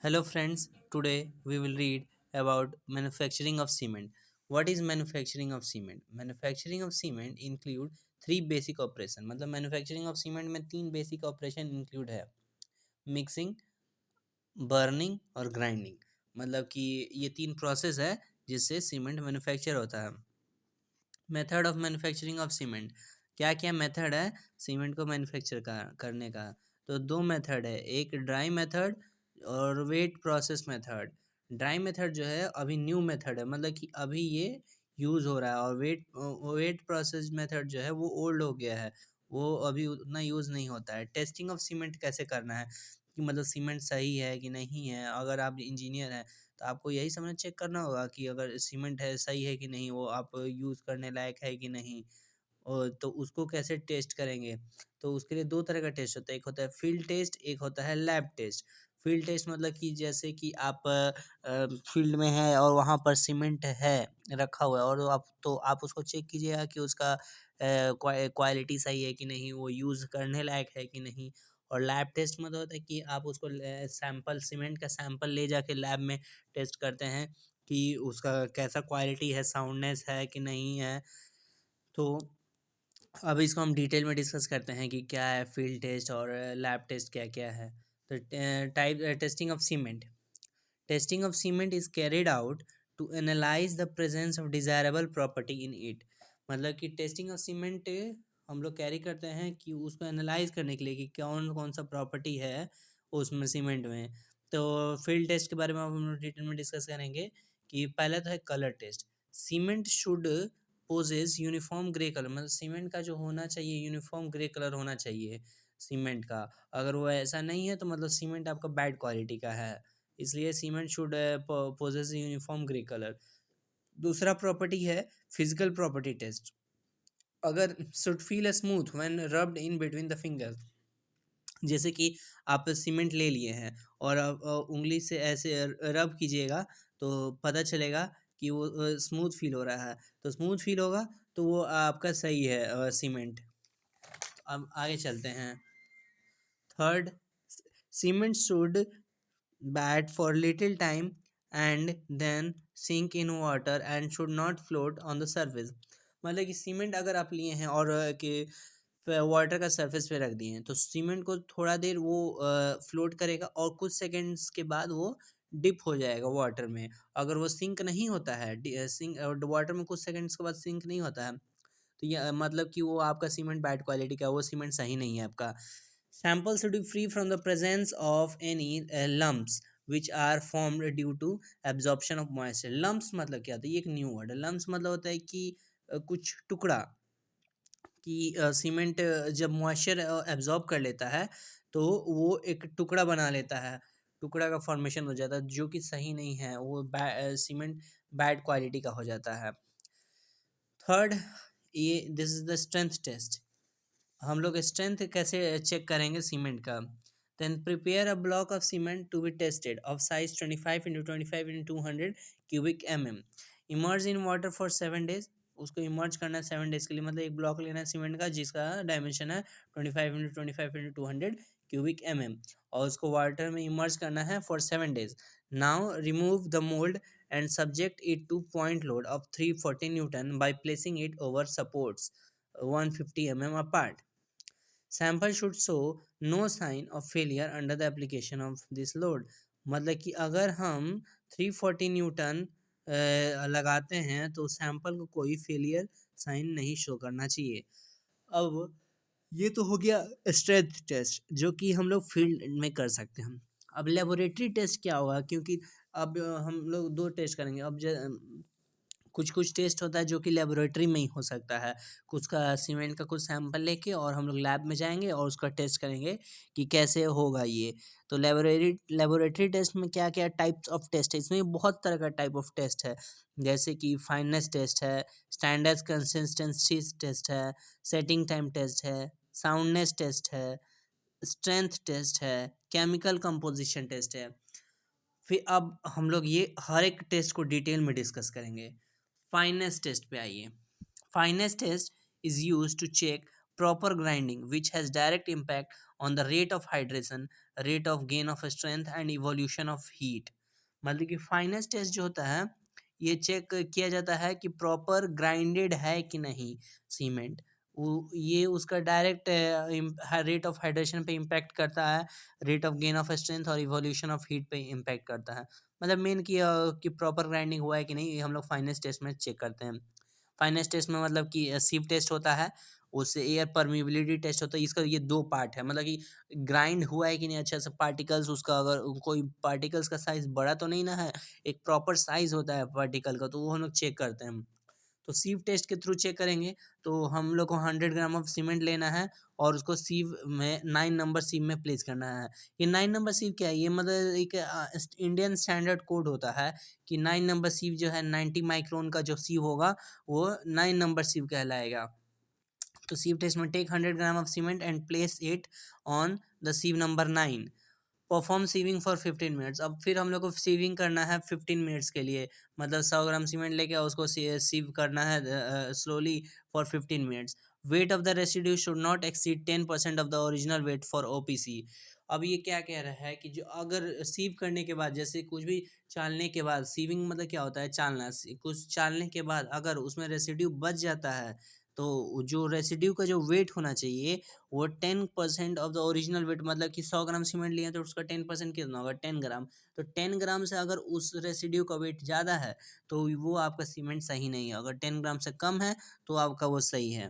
Hello friends, today we will read about manufacturing of cement. What is manufacturing of cement? Manufacturing of cement include three basic operation. मतलब manufacturing of cement में तीन basic operation include है mixing, burning और grinding. मतलब कि ये तीन process है जिससे सीमेंट मैन्युफैक्चर होता है. Method of manufacturing of cement. क्या क्या मेथड है सीमेंट को मैन्युफैक्चर करने का? तो दो मेथड है, एक ड्राई मेथड और wet process method. Dry method जो है अभी न्यू मेथड है, मतलब कि अभी ये यूज़ हो रहा है, और वेट प्रोसेस मेथड जो है वो ओल्ड हो गया है, वो अभी उतना यूज़ नहीं होता है. टेस्टिंग ऑफ सीमेंट कैसे करना है कि मतलब सीमेंट सही है कि नहीं है. अगर आप इंजीनियर हैं तो आपको यही समझ चेक करना होगा कि अगर सीमेंट है सही है कि नहीं, वो आप यूज़ करने लायक है कि नहीं. और तो उसको कैसे टेस्ट करेंगे? तो उसके लिए दो तरह का टेस्ट होता है, एक होता है फील्ड टेस्ट, एक होता है लैब टेस्ट. फील्ड टेस्ट मतलब कि जैसे कि आप फील्ड में हैं और वहाँ पर सीमेंट है रखा हुआ है, और आप उसको चेक कीजिएगा कि उसका क्वालिटी सही है कि नहीं, वो यूज़ करने लायक है कि नहीं. और लैब टेस्ट मतलब होता है कि आप उसको सैंपल सीमेंट का सैंपल ले जाके लैब में टेस्ट करते हैं कि उसका कैसा क्वालिटी है, साउंडनेस है कि नहीं है. तो अब इसको हम डिटेल में डिस्कस करते हैं कि क्या है फील्ड टेस्ट और लैब टेस्ट क्या क्या है. तो type testing of cement. Testing of cement is carried out to analyse the presence of desirable property in it. मतलब कि टेस्टिंग ऑफ सीमेंट हम लोग कैरी करते हैं कि उसको एनालाइज करने के लिए कि कौन कौन सा प्रॉपर्टी है उसमें सीमेंट में. तो फील्ड टेस्ट के बारे में हम लोग डिटेल में डिस्कस करेंगे कि पहला तो है colour test. Cement should possess uniform grey colour. मतलब सीमेंट का जो होना चाहिए यूनिफॉर्म ग्रे कलर होना चाहिए सीमेंट का. अगर वो ऐसा नहीं है तो मतलब सीमेंट आपका बैड क्वालिटी का है. इसलिए cement should possess uniform grey colour. दूसरा प्रॉपर्टी है फिजिकल प्रॉपर्टी टेस्ट. अगर should feel smooth when rubbed in between the fingers. जैसे कि आप सीमेंट ले लिए हैं और उंगली से ऐसे रब कीजिएगा तो पता चलेगा कि वो स्मूथ फील हो रहा है. तो स्मूथ फील होगा तो वो आपका सही है सीमेंट. अब आगे चलते हैं. Third, cement should bat for little time and then sink in water and should not float on the surface. मतलब कि सीमेंट अगर आप लिए हैं और कि वाटर का सरफेस पे रख दिए हैं तो सीमेंट को थोड़ा देर वो फ्लोट करेगा और कुछ सेकंड्स के बाद वो डिप हो जाएगा वाटर में. अगर वो सिंक नहीं होता है, सिंक वाटर में कुछ सेकंड्स के बाद सिंक नहीं होता है, तो ये मतलब कि वो आपका सीमेंट बैड क्वालिटी का, वो सीमेंट सही नहीं है आपका. Sample should be free from the presence of any lumps which are formed due to absorption of moisture. Lumps मतलब क्या होता है? ये एक न्यू वर्ड है. लम्प्स मतलब होता है कि कुछ टुकड़ा, कि सीमेंट जब मॉइस्चर एब्जॉर्ब कर लेता है तो वो एक टुकड़ा बना लेता है, टुकड़ा का फॉर्मेशन हो जाता है जो कि सही नहीं है, वो सीमेंट बैड क्वालिटी का हो जाता है. थर्ड, ये this is the strength test. हम लोग स्ट्रेंथ कैसे चेक करेंगे सीमेंट का? Then prepare a block of cement to be tested of size 25 × 25 × 200 cubic mm. Immerse in water for 7 days. उसको इमर्ज करना है 7 days के लिए. मतलब एक ब्लॉक लेना है सीमेंट का जिसका डायमेंशन है 25 × 25 × 200 क्यूबिक mm, और उसको वाटर में इमर्ज करना है for 7 days. Now remove the mould and subject it two point load of 340 Newton by placing it over supports 150 mm apart. Sample should show no sign of failure under the application of this load. मतलब कि अगर हम 340 Newton लगाते हैं तो sample को कोई failure sign नहीं शो करना चाहिए. अब ये तो हो गया स्ट्रेंथ टेस्ट जो कि हम लोग फील्ड में कर सकते हैं. अब लेबोरेटरी टेस्ट क्या होगा? क्योंकि अब हम लोग दो टेस्ट करेंगे. अब कुछ कुछ टेस्ट होता है जो कि लेबोरेटरी में ही हो सकता है. कुछ का सीमेंट का कुछ सैंपल लेके और हम लोग लैब में जाएंगे और उसका टेस्ट करेंगे कि कैसे होगा ये. तो लेबोरेटरी टेस्ट में क्या क्या टाइप्स ऑफ टेस्ट है? इसमें बहुत तरह का टाइप ऑफ टेस्ट है, जैसे कि फाइननेस टेस्ट है, स्टैंडर्ड कंसिस्टेंसी टेस्ट है, सेटिंग टाइम टेस्ट है, साउंडनेस टेस्ट है, स्ट्रेंथ टेस्ट है, केमिकल कंपोजिशन टेस्ट है. फिर अब हम लोग ये हर एक टेस्ट को डिटेल में डिस्कस करेंगे. फाइनेस टेस्ट पे आइए. Fineness test is use to check proper grinding which has direct impact on the rate of hydration, rate of gain of strength and evolution of heat. मतलब कि finance test जो होता है ये check किया जाता है कि प्रॉपर ग्राइंडेड है कि नहीं सीमेंट, ये उसका डायरेक्ट रेट ऑफ हाइड्रेशन पे इम्पैक्ट करता है, rate of gain of strength और इवोल्यूशन ऑफ हीट पे इम्पैक्ट करता है। मतलब मेन कि प्रॉपर ग्राइंडिंग हुआ है कि नहीं, ये हम लोग फाइनेस टेस्ट में चेक करते हैं। फाइनेस टेस्ट में मतलब कि सीव टेस्ट होता है, उससे एयर परमिबिलिटी टेस्ट होता है। इसका ये दो पार्ट है, मतलब कि ग्राइंड हुआ है कि नहीं अच्छा से, पार्टिकल्स उसका अगर कोई पार्टिकल्स का साइज बड़ा तो नहीं ना है, एक प्रॉपर साइज होता है पार्टिकल का, तो वो हम लोग चेक करते हैं। तो सीव टेस्ट के थ्रू चेक करेंगे। तो हम लोग को 100 ग्राम ऑफ सीमेंट लेना है और उसको सीव में 9 नंबर सीव में प्लेस करना है। ये 9 नंबर सीव क्या है, ये मतलब एक इंडियन स्टैंडर्ड कोड होता है कि 9 नंबर सीव जो है 90 माइक्रोन का जो सीव होगा वो 9 नंबर सीव कहलाएगा। तो sieve test में take 100 gram of cement and place it on the sieve number 9, perform sieving for 15 minutes. अब फिर हम लोग को सीविंग करना है 15 मिनट्स के लिए, मतलब 100 ग्राम सीमेंट लेके उसको सीव करना है slowly for 15 minutes. Weight of the residue should not exceed 10% of the original wait for OPC. अब ये क्या कह रहा है कि जो अगर सीव करने के बाद, जैसे कुछ भी चालने के बाद, सीविंग मतलब क्या होता है चालना, कुछ चालने के बाद अगर उसमें रेसिड्यू बच जाता है तो जो रेसिड्यू का जो वेट होना चाहिए वो 10% ऑफ द ओरिजिनल वेट, मतलब कि 100 ग्राम सीमेंट लिए तो उसका 10% कितना होगा 10 ग्राम। तो 10 ग्राम से अगर उस रेसिड्यू का वेट ज़्यादा है तो वो आपका सीमेंट सही नहीं है, अगर 10 ग्राम से कम है तो आपका वो सही है।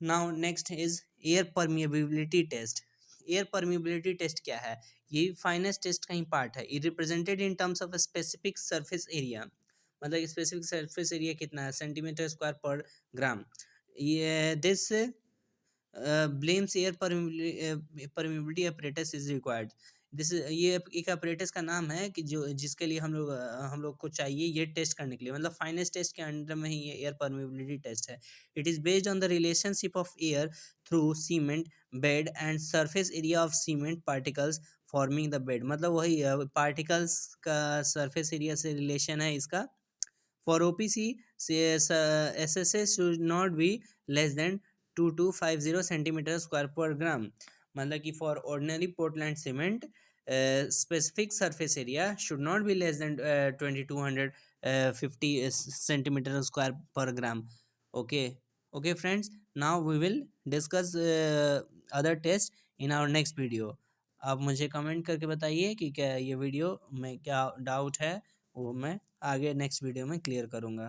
Now next is air permeability test. Air permeability test क्या है, ये फाइनेस टेस्ट का ही पार्ट है। It represented in terms of specific surface area, मतलब स्पेसिफिक सरफेस एरिया कितना है सेंटीमीटर स्क्वायर पर ग्राम। ये this Blaine's air permeability apparatus is required. This ये एक अपरेटस का नाम है कि जो जिसके लिए हम लोग को चाहिए ये टेस्ट करने के लिए, मतलब फाइनेस टेस्ट के अंडर में ही ये एयर परमिबिलिटी टेस्ट है। It is based on the relationship of air through cement bed and surface area of cement particles forming the bed, मतलब वही पार्टिकल्स का सरफेस एरिया से रिलेशन है इसका। For OPC, SSA should not be less than 2250 centimeter square per gram. मतलब कि for ordinary Portland cement, specific surface area should not be less than 2250 centimeter square per gram. Okay, okay friends. Now we will discuss other tests in our next video. आप मुझे comment करके बताइए कि क्या ये video में क्या doubt है, वो मैं आगे नेक्स्ट वीडियो में क्लियर करूँगा।